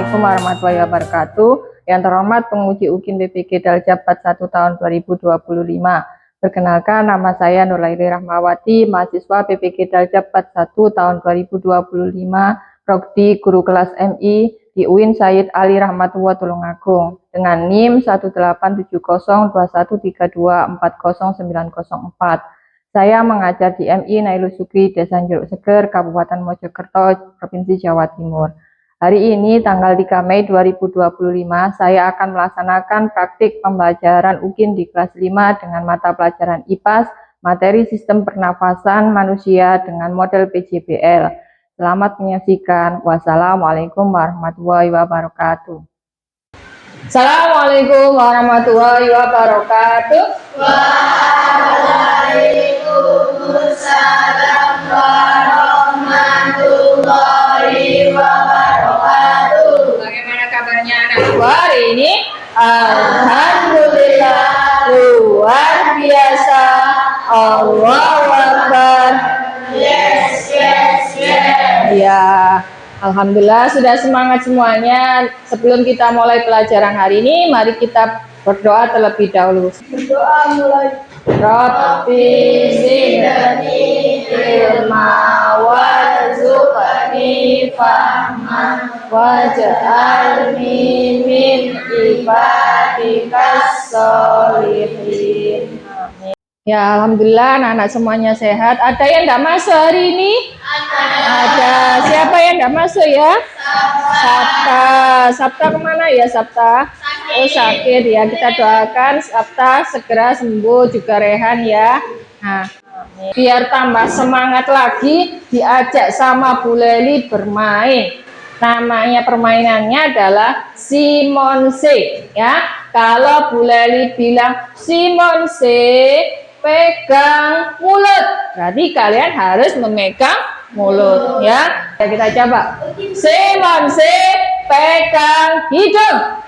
Assalamualaikum warahmatullahi wabarakatuh. Yang terhormat penguji UKIN BPG Daljab 41 tahun 2025. Perkenalkan, nama saya Nurlaili Rahmawati, mahasiswa BPG Daljab 41 tahun 2025, Prodi Guru Kelas MI di UIN Sayyid Ali Rahmatullah Tulungagung dengan NIM 18703240904. Saya mengajar di MI Nailul Sukri, Desa Jeruk Seger, Kabupaten Mojokerto, Provinsi Jawa Timur. Hari ini, tanggal 3 Mei 2025, saya akan melaksanakan praktik pembelajaran UKIN di kelas 5 dengan mata pelajaran IPAS, materi sistem pernafasan manusia dengan model PJBL. Selamat menyaksikan. Wassalamualaikum warahmatullahi wabarakatuh. Assalamualaikum warahmatullahi wabarakatuh. Waalaikumsalam warahmatullahi wabarakatuh. Bagaimana kabarnya anak-anakku hari ini? Alhamdulillah, luar biasa. Allahu Akbar. Yes. Ya, alhamdulillah sudah semangat semuanya. Sebelum kita mulai pelajaran hari ini, mari kita berdoa terlebih dahulu. Berdoa mulai. Rabbi zidni ilma warzuqni fahman waj'alni min ibadikas sholihin. Amin. Ya, alhamdulillah anak-anak semuanya sehat. Ada yang tidak masuk hari ini? Ada. Siapa yang tidak masuk ya? Sabta kemana ya Sabta? Oh, sakit ya. Kita doakan Sabta segera sembuh, juga Rehan ya. Nah, biar tambah semangat lagi, diajak sama Bu Leli bermain. Namanya permainannya adalah Simonse ya. Kalau Bu Leli bilang Simonse, pegang mulut, berarti kalian harus memegang mulut ya. Kita coba. Simonse, pegang hidung.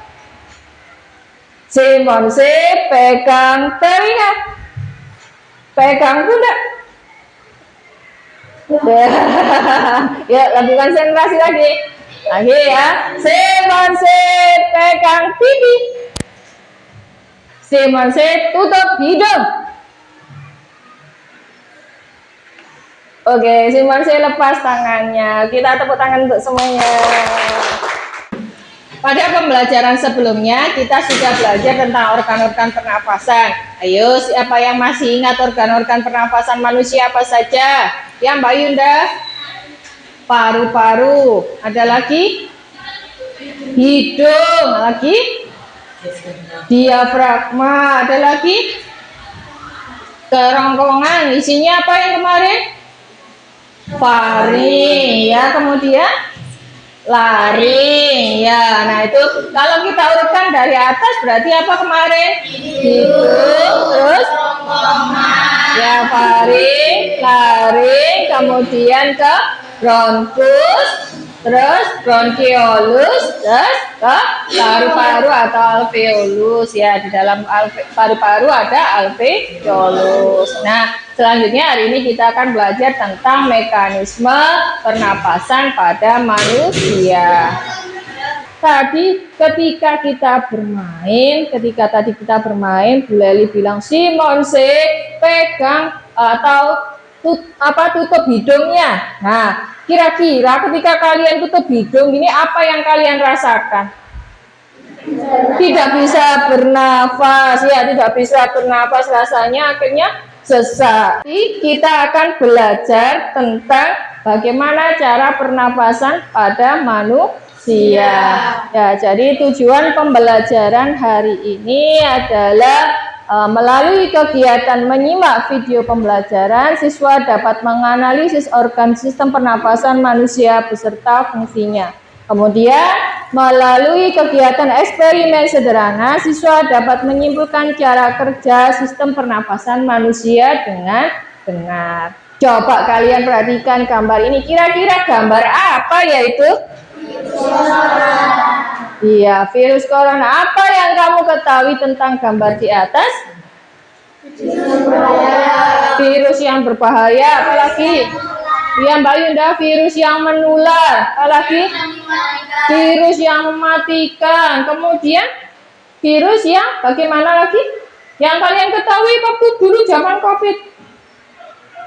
Simonse, pegang telinga. Pegang pundak. Ya, lebih konsentrasi lagi. Lagi ya. Simonse, pegang pipi. Simonse, tutup hidung. Oke, Simonse lepas tangannya. Kita tepuk tangan untuk semuanya. Pada pembelajaran sebelumnya, kita sudah belajar tentang organ-organ pernapasan. Ayo, siapa yang masih ingat organ-organ pernapasan manusia apa saja? Ya, Mbak Yunda? Paru-paru. Ada lagi? Hidung. Lagi? Diafragma. Ada lagi? Kerongkongan. Isinya apa yang kemarin? Faring. Ya, kemudian? Laring ya. Nah itu kalau kita urutkan dari atas berarti apa kemarin? Hidung, terus ya faring, laring, kemudian ke bronkus, terus bronkiolus, terus ke paru-paru atau alveolus ya. Di dalam paru-paru ada alveolus. Nah, selanjutnya hari ini kita akan belajar tentang mekanisme pernapasan pada manusia. Tadi ketika kita bermain, Bu Leli bilang Simonse pegang atau tutup hidungnya. Nah, kira-kira ketika kalian tutup hidung ini apa yang kalian rasakan? Tidak bisa bernafas ya, tidak bisa bernafas, rasanya akhirnya sesak. Kita akan belajar tentang bagaimana cara pernapasan pada manusia. Ya, jadi tujuan pembelajaran hari ini adalah melalui kegiatan menyimak video pembelajaran, siswa dapat menganalisis organ sistem pernapasan manusia beserta fungsinya. Kemudian, melalui kegiatan eksperimen sederhana, siswa dapat menyimpulkan cara kerja sistem pernapasan manusia dengan benar. Coba kalian perhatikan gambar ini. Kira-kira gambar apa yaitu? Iya, virus corona. Apa yang kamu ketahui tentang gambar di atas? Virus yang berbahaya. Apalagi? Ya Mbak Yunda, virus yang menular. Apalagi? Virus yang mematikan. Kemudian virus yang bagaimana lagi? Yang kalian ketahui waktu dulu zaman COVID.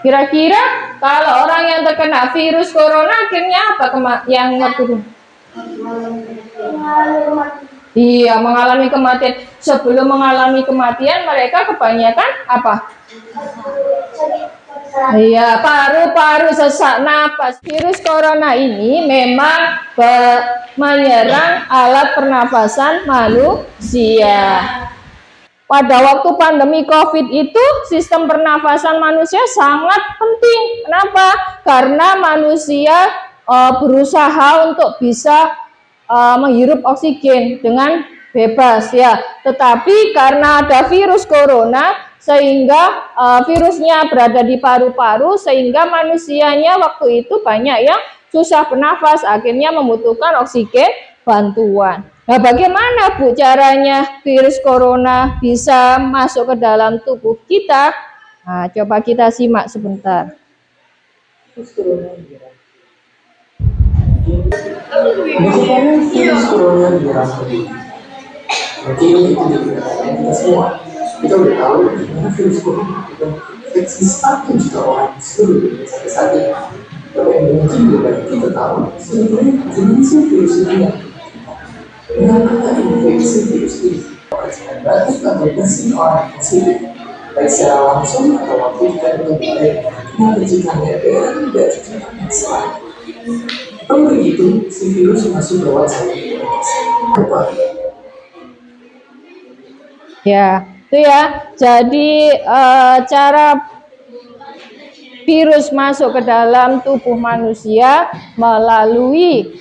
Kira-kira kalau orang yang terkena virus corona akhirnya apa yang waktu itu? Iya, mengalami kematian. Sebelum mengalami kematian, mereka kebanyakan apa? Iya, paru-paru, sesak napas. Virus corona ini memang menyerang alat pernafasan manusia. Pada waktu pandemi COVID itu, sistem pernafasan manusia sangat penting. Kenapa? Karena manusia berusaha untuk bisa menghirup oksigen dengan bebas ya. Tetapi karena ada virus corona, sehingga virusnya berada di paru-paru, sehingga manusianya waktu itu banyak yang susah bernafas, akhirnya membutuhkan oksigen bantuan. Nah, bagaimana Bu caranya virus corona bisa masuk ke dalam tubuh kita? Nah, coba kita simak sebentar. Bagaimana virus corona menyerang tubuh? Nanti itu kita semua. Kita udah tahu bagaimana virus corona itu infeksi 1 juta orang di seluruh dunia sampai saat ini. Tapi yang mungkin juga kita tahu sebenarnya jenis virus ini mengapa infeksi virus ini dengan batuk atau bersin orang positif, baik secara langsung atau waktu kita kembali mencucikannya dengan cucian yang selain. Kalau begitu, si virus masuk lewat saluran nafas. Ya, itu ya. Jadi cara virus masuk ke dalam tubuh manusia melalui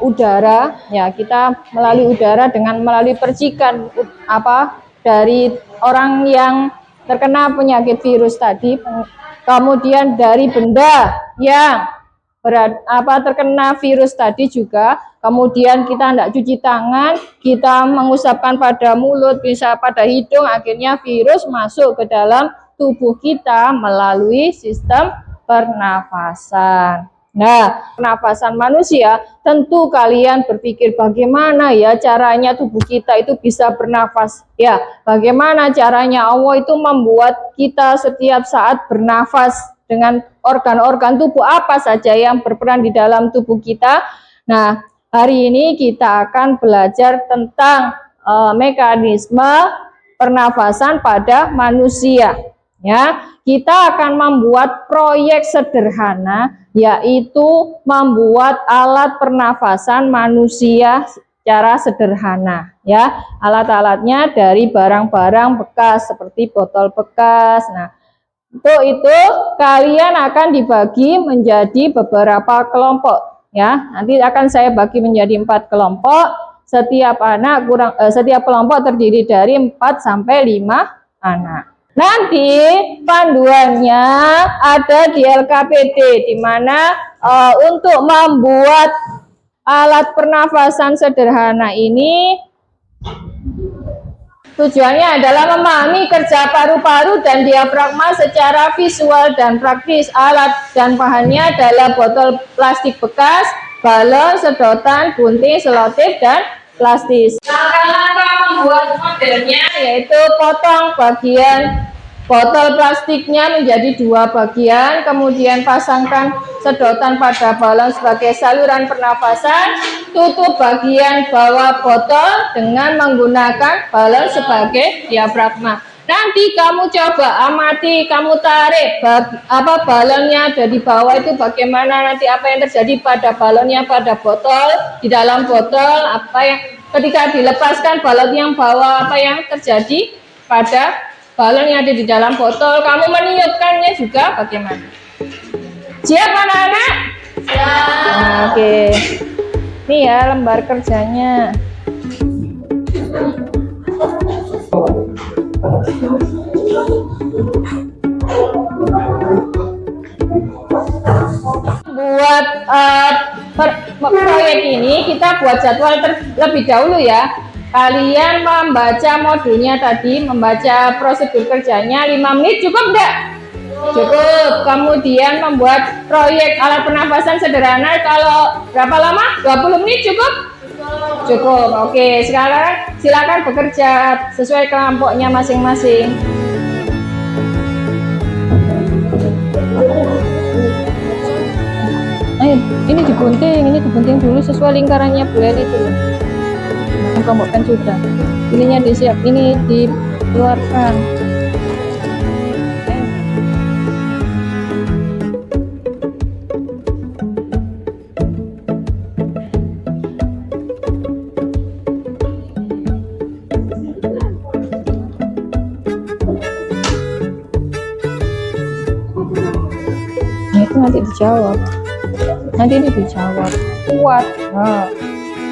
udara. Ya, kita melalui udara dengan melalui percikan dari orang yang terkena penyakit virus tadi. Kemudian dari benda yang terkena virus tadi juga, kemudian kita tidak cuci tangan, kita mengusapkan pada mulut, bisa pada hidung, akhirnya virus masuk ke dalam tubuh kita melalui sistem pernafasan. Nah, pernafasan manusia, tentu kalian berpikir bagaimana ya caranya tubuh kita itu bisa bernafas. Ya, bagaimana caranya Allah itu membuat kita setiap saat bernafas dengan organ-organ tubuh apa saja yang berperan di dalam tubuh kita. Nah, hari ini kita akan belajar tentang mekanisme pernafasan pada manusia. Ya, kita akan membuat proyek sederhana, yaitu membuat alat pernafasan manusia secara sederhana. Ya, alat-alatnya dari barang-barang bekas seperti botol bekas. Nah, untuk itu kalian akan dibagi menjadi beberapa kelompok ya. Nanti akan saya bagi menjadi 4 kelompok. Setiap kelompok terdiri dari 4 sampai 5 anak. Nanti panduannya ada di LKPD, di mana untuk membuat alat pernafasan sederhana ini tujuannya adalah memahami kerja paru-paru dan diafragma secara visual dan praktis. Alat dan bahannya adalah botol plastik bekas, balon, sedotan, gunting, selotip, dan plastis. Langkah-langkah membuat modelnya yaitu potong bagian botol plastiknya menjadi 2 bagian, kemudian pasangkan sedotan pada balon sebagai saluran pernafasan, tutup bagian bawah botol dengan menggunakan balon sebagai diafragma. Nanti kamu coba amati, kamu tarik balonnya ada di bawah itu bagaimana nanti apa yang terjadi pada balonnya pada botol, di dalam botol apa yang ketika dilepaskan balon yang bawah apa yang terjadi pada balon yang ada di dalam botol, kamu meniupkannya juga bagaimana? Siap anak-anak? Siap. Oke. Ini ya lembar kerjanya. Buat proyek ini kita buat jadwal terlebih dahulu ya. Kalian membaca modulnya tadi, membaca prosedur kerjanya 5 menit cukup enggak? Cukup. Kemudian membuat proyek alat pernafasan sederhana kalau berapa lama? 20 menit cukup? Cukup. Oke, sekarang silakan bekerja sesuai kelompoknya masing-masing. Ini digunting dulu sesuai lingkarannya Bu Eli dulu. Kelompok kan sudah. Ininya disiap, ini dikeluarkan. Itu nanti dijawab. Nanti ini dijawab kuat. Nah,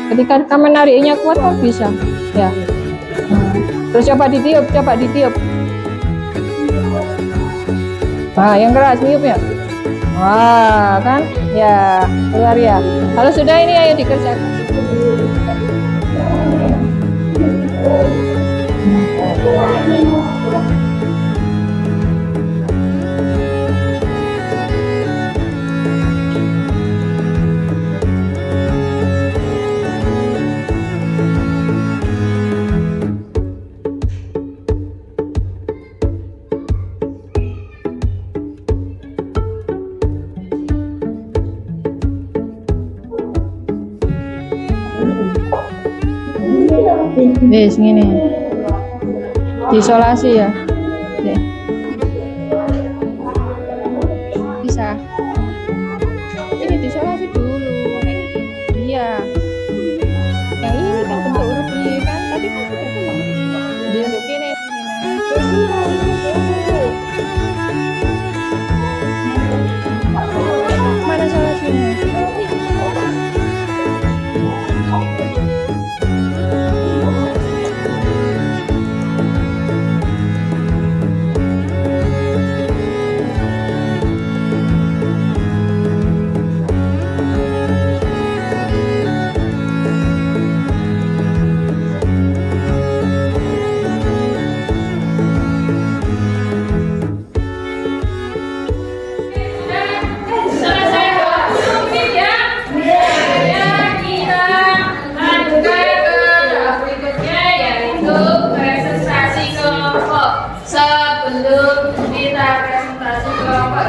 ketika kita menariknya kuat kan bisa ya. Nah, terus coba ditiup. Nah, yang keras niup ya. Wah, kan ya keluar ya. Kalau sudah ini ayo dikerjakan. Wes ngene. Diisolasi ya. Oke. Bisa. Ini diisolasi dulu. Iya. Yang ini kan bentuk huruf Y kan tadi kan sudah. Dia untuk gini. Mana isolasinya?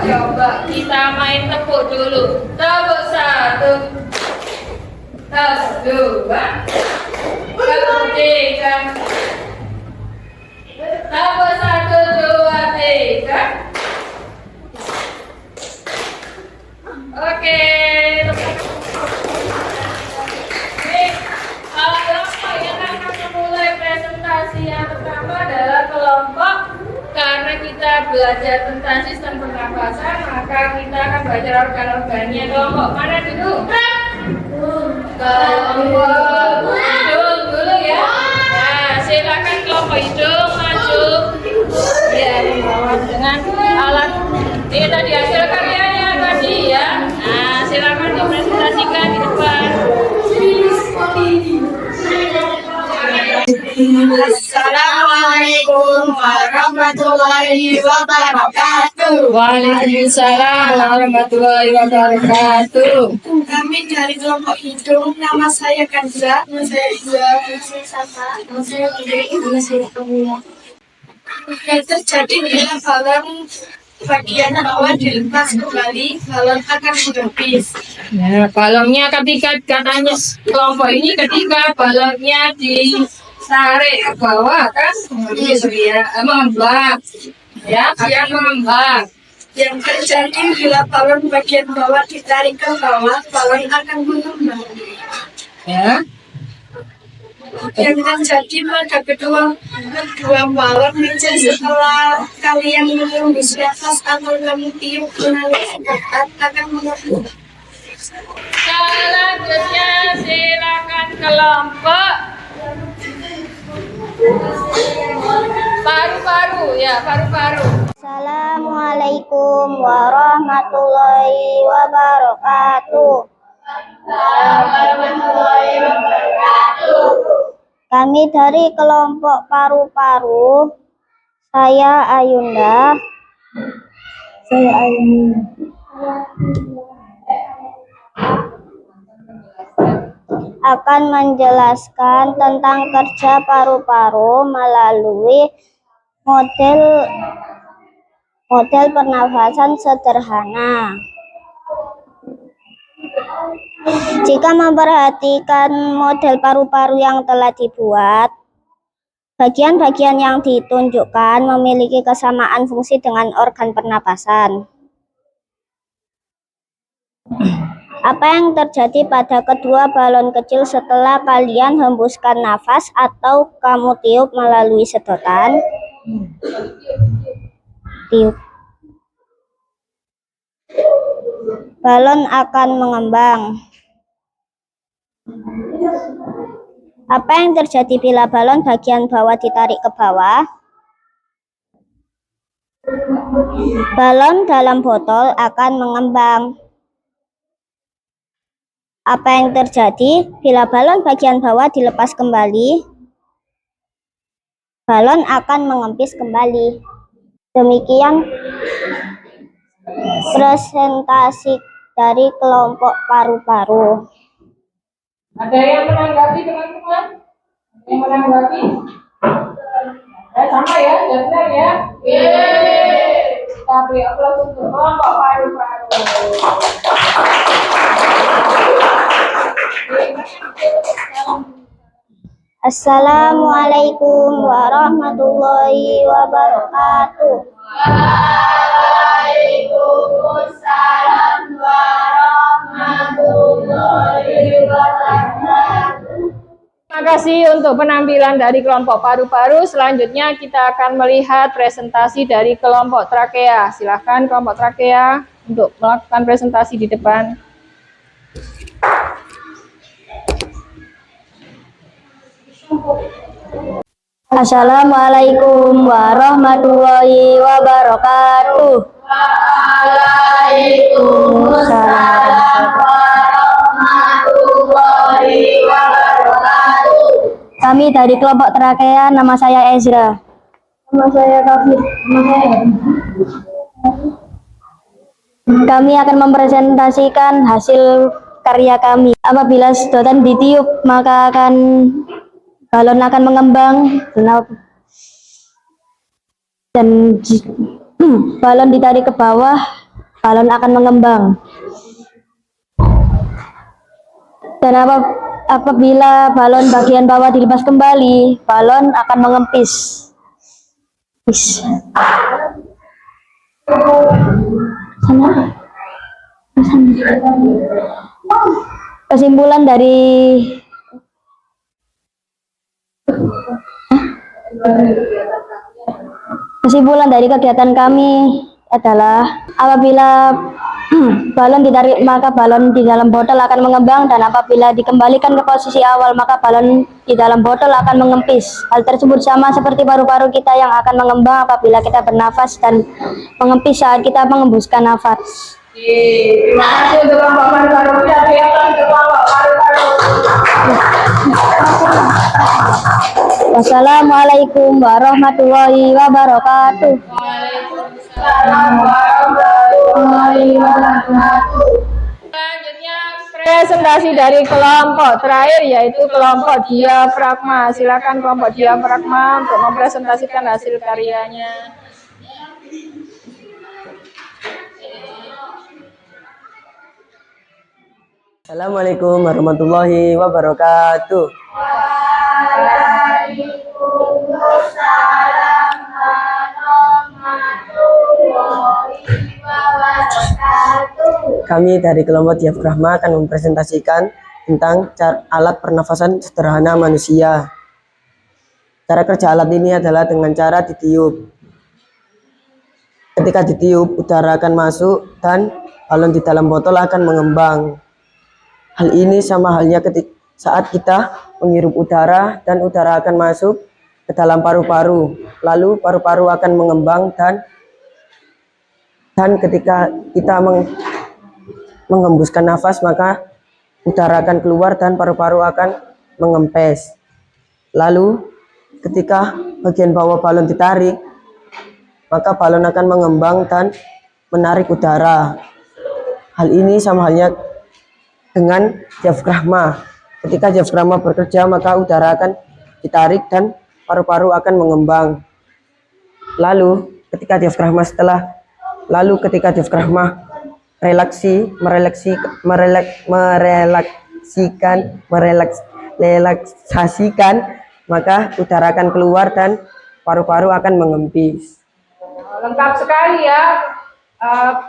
Coba kita main tepuk dulu. Tepuk 1, tepuk 2, tepuk 3, tepuk 1, 2, 3. Oke, kelompok yang akan memulai presentasi yang pertama adalah kelompok. Karena kita belajar tentang sistem pernapasan, maka kita akan belajar organ-organnya. Kelompok mana dulu? Kelompok hidung dulu ya. Nah, silakan kelompok hidung maju. Ya, membawa dengan alat. Ini tadi hasil karyanya tadi ya. Nah, silakan dipresentasikan di depan. Assalamualaikum warahmatullahi wabarakatuh. Waalaikumsalam warahmatullahi wabarakatuh. Kami dari kelompok hidung. Nama saya Kanza. Nama saya Iza. Nama saya Sapa. Nama saya Indri. Nama saya Kamila. Yang terjadi bila balon bagian bawah dilepas kembali, balon akan menepis. Ya, balonnya ketika katanya kelompok ini ketika balonnya ditarik ke bawah kan, dia mengembang, ya, dia mengembang. Yang terjadi bila balon bagian bawah ditarik ke bawah, balon akan mengembang. Ya, Yang terjadi pada kedua balon mencet setelah kalian menembus di atas atau kamu tiup menarik dekat akan mengembang. selanjutnya silakan kelompok paru-paru ya, paru-paru. Assalamualaikum warahmatullahi wabarakatuh. Kami dari kelompok paru-paru, saya Ayunda. Saya Aini. Akan menjelaskan tentang kerja paru-paru melalui model pernafasan sederhana. Jika memperhatikan model paru-paru yang telah dibuat, bagian-bagian yang ditunjukkan memiliki kesamaan fungsi dengan organ pernapasan. Apa yang terjadi pada kedua balon kecil setelah kalian hembuskan nafas atau kamu tiup melalui sedotan? Tiup. Balon akan mengembang. Apa yang terjadi bila balon bagian bawah ditarik ke bawah? Balon dalam botol akan mengembang. Apa yang terjadi bila balon bagian bawah dilepas kembali? Balon akan mengempis kembali. Demikian presentasi dari kelompok paru-paru. Ada yang menanggapi teman-teman? Ada yang menanggapi? Sama ya, benar ya? Kita beri aplaus untuk kelompok paru-paru. Assalamualaikum warahmatullahi wabarakatuh. Waalaikumsalam warahmatullahi wabarakatuh. Terima kasih untuk penampilan dari kelompok paru-paru. Selanjutnya kita akan melihat presentasi dari kelompok trakea. Silakan kelompok trakea untuk melakukan presentasi di depan. Assalamualaikum warahmatullahi wabarakatuh. Waalaikumsalam warahmatullahi wabarakatuh. Kami dari kelompok trakea, nama saya Ezra. Nama saya Kafir. Kami akan mempresentasikan hasil karya kami. Apabila sedotan ditiup, maka balon akan mengembang dan balon ditarik ke bawah, balon akan mengembang. Dan apabila balon bagian bawah dilepas kembali, balon akan mengempis. Kesimpulan dari kegiatan kami adalah apabila balon ditarik, maka balon di dalam botol akan mengembang, dan apabila dikembalikan ke posisi awal, maka balon di dalam botol akan mengempis. Hal tersebut sama seperti paru-paru kita yang akan mengembang apabila kita bernafas dan mengempis saat kita mengembuskan nafas. Terima kasih untuk kelompok paru-paru. Kita berikan untuk kelompok paru-paru. Wassalamualaikum warahmatullahi wabarakatuh. Waalaikumsalam warahmatullahi wabarakatuh. Selanjutnya presentasi dari kelompok terakhir, yaitu kelompok diafragma. Silakan kelompok diafragma untuk mempresentasikan hasil karyanya. Assalamualaikum warahmatullahi wabarakatuh. Waalaikumsalam warahmatullahi wabarakatuh. Kami dari kelompok diafragma akan mempresentasikan tentang alat pernafasan sederhana manusia. Cara kerja alat ini adalah dengan cara ditiup. Ketika ditiup, udara akan masuk dan balon di dalam botol akan mengembang. Hal ini sama halnya saat kita menghirup udara dan udara akan masuk ke dalam paru-paru. Lalu paru-paru akan mengembang dan ketika kita menghembuskan nafas, maka udara akan keluar dan paru-paru akan mengempes. Lalu ketika bagian bawah balon ditarik, maka balon akan mengembang dan menarik udara. Hal ini sama halnya dengan diafragma. Ketika diafragma bekerja, maka udara akan ditarik dan paru-paru akan mengembang. Lalu ketika diafragma merelaksasikan, maka udara akan keluar dan paru-paru akan mengempis. Lengkap sekali ya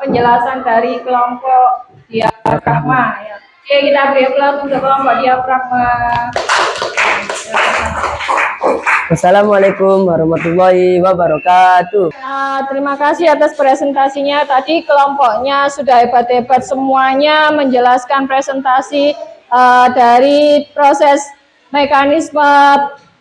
penjelasan dari kelompok diafragma. Ya. Oke, kita beri aplaus untuk kelompok diafragma. Wassalamualaikum warahmatullahi wabarakatuh. Terima kasih atas presentasinya. Tadi kelompoknya sudah hebat-hebat semuanya menjelaskan presentasi dari proses mekanisme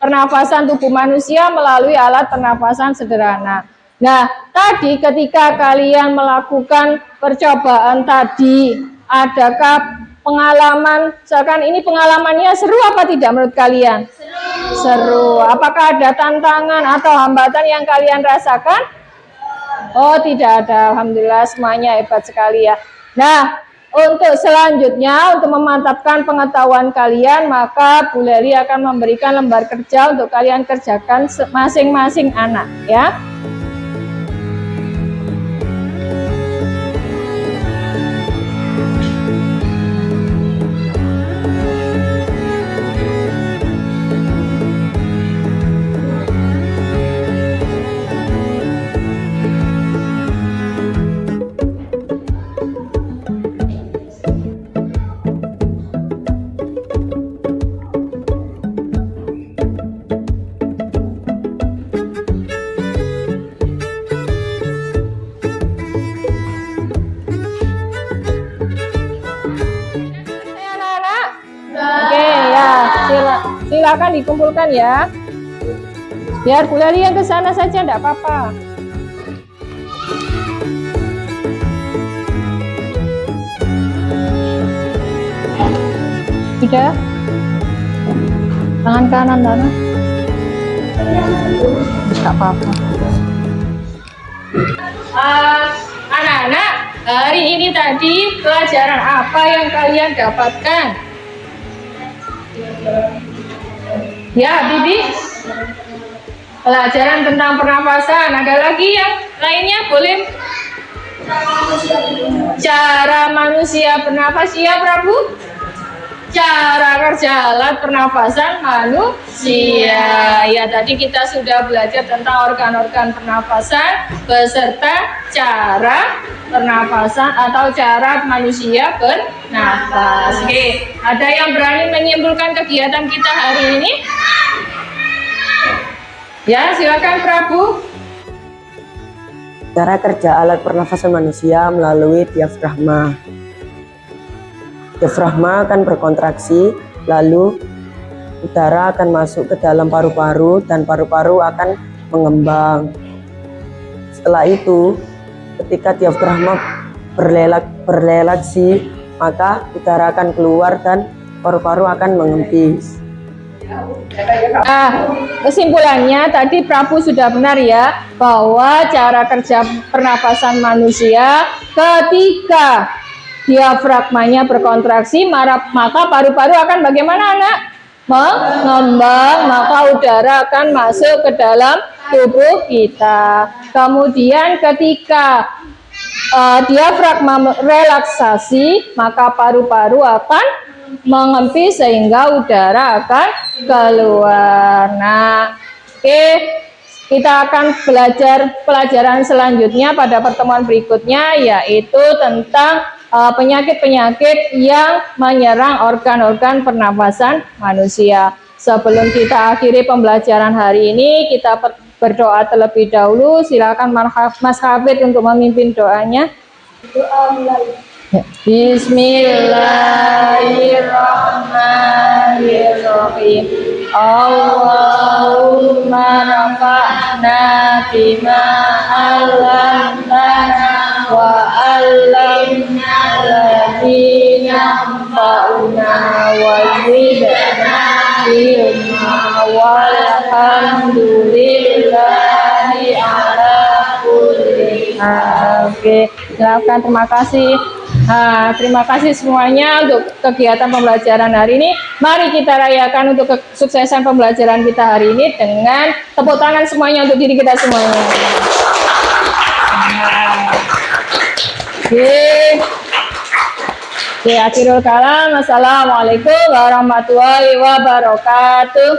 pernafasan tubuh manusia melalui alat pernafasan sederhana. Nah, tadi ketika kalian melakukan percobaan tadi, adakah pengalaman, misalkan ini pengalamannya seru apa tidak menurut kalian? Seru. Apakah ada tantangan atau hambatan yang kalian rasakan? Oh, tidak ada. Alhamdulillah semuanya hebat sekali ya. Nah, untuk selanjutnya, untuk memantapkan pengetahuan kalian, maka Bu Leli akan memberikan lembar kerja untuk kalian kerjakan masing-masing anak ya. Silakan dikumpulkan ya. Biar Bu Leli yang ke sana saja, enggak apa-apa. Sudah? Tangan kanan, Dana. Enggak apa-apa. Anak-anak, hari ini tadi pelajaran apa yang kalian dapatkan? Ya, Bibi. Pelajaran tentang pernapasan. Ada lagi yang lainnya? Boleh? Cara manusia bernafas, ya Prabu? Cara kerja alat pernapasan manusia. Ya, tadi kita sudah belajar tentang organ-organ pernapasan beserta cara pernapasan atau cara manusia bernafas. Oke, ada yang berani menyimpulkan kegiatan kita hari ini? Ya, silakan Prabu. Cara kerja alat pernafasan manusia melalui diafragma. Diafragma akan berkontraksi, lalu udara akan masuk ke dalam paru-paru dan paru-paru akan mengembang. Setelah itu, ketika diafragma berrelaksi, maka udara akan keluar dan paru-paru akan mengempis. Kesimpulannya tadi Prabu sudah benar ya, bahwa cara kerja pernapasan manusia ketika diafragmanya berkontraksi, maka paru-paru akan bagaimana anak? Mengembang, maka udara akan masuk ke dalam tubuh kita. Kemudian ketika diafragma relaksasi, maka paru-paru akan mengempis sehingga udara akan keluar. Nah, oke. Kita akan belajar pelajaran selanjutnya pada pertemuan berikutnya, yaitu tentang penyakit-penyakit yang menyerang organ-organ pernapasan manusia. Sebelum kita akhiri pembelajaran hari ini, kita berdoa terlebih dahulu. Silakan Mas Hafid untuk memimpin doanya. Bismillahirrahmanirrahim. Allahumma nafa'na bima 'allamtana wa 'allimna alladhina yanfa'una wa zidna ilma walhamdulillahi ala kulli Oke, silakan, terima kasih. Terima kasih semuanya untuk kegiatan pembelajaran hari ini. Mari kita rayakan untuk kesuksesan pembelajaran kita hari ini dengan tepuk tangan semuanya untuk diri kita semuanya. Oke, akhirul kalam. Assalamualaikum warahmatullahi wabarakatuh.